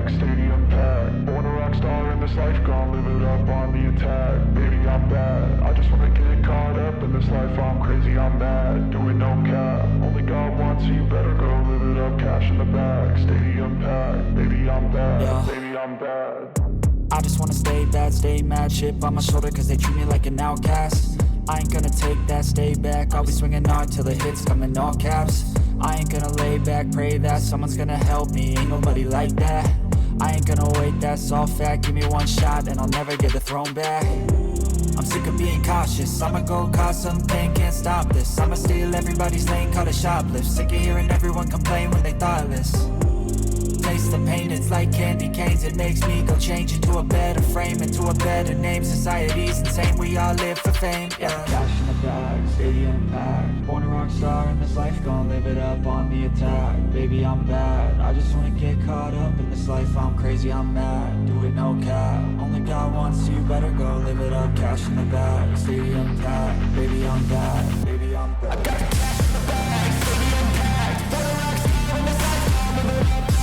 bag, stadium packed. Born a rock star in this life, gon' live it up on the attack. Baby, I'm bad, I just wanna get caught up in this life. I'm crazy, I'm mad, doing no cap. Only God wants you, better go live it up. Cash in the bag, stadium packed. Baby, I'm bad, Yeah. baby, I'm bad. I just wanna stay bad, stay mad. Chip on my shoulder cause they treat me like an outcast. I ain't gonna take that, stay back. I'll be swinging hard till the hits come in all caps. I ain't gonna lay back, pray that someone's gonna help me. Ain't nobody like that. I ain't gonna wait, that's all fact. Give me one shot and I'll never get the throne back. I'm sick of being cautious, I'ma go cause something, can't stop this. I'ma steal everybody's lane, call it shoplift. Sick of hearing everyone complain when they thoughtless. Taste the pain, it's like candy canes. It makes me go change into a better frame, into a better name. Society's insane, we all live for fame, yeah. Cash in the bag, stadium packed. Born a rock star in this life, gon' live it up on the attack. Baby, I'm bad, I just wanna get caught up in this life. I'm crazy, I'm mad, do it no cap. Only God wants you, better go live it up. Cash in the bag, stadium packed. Baby, I'm bad, baby, I'm bad. I got the cash in the bag, stadium packed. Born a rock star in this life, gon' live it up.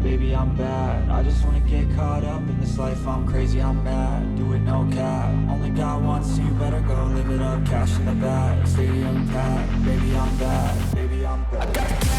Baby, I'm bad, I just wanna get caught up in this life. I'm crazy, I'm mad, do it no cap. Only God wants you, better go live it up. Cash in the bag, stadium packed. Baby, I'm bad, baby, I'm bad.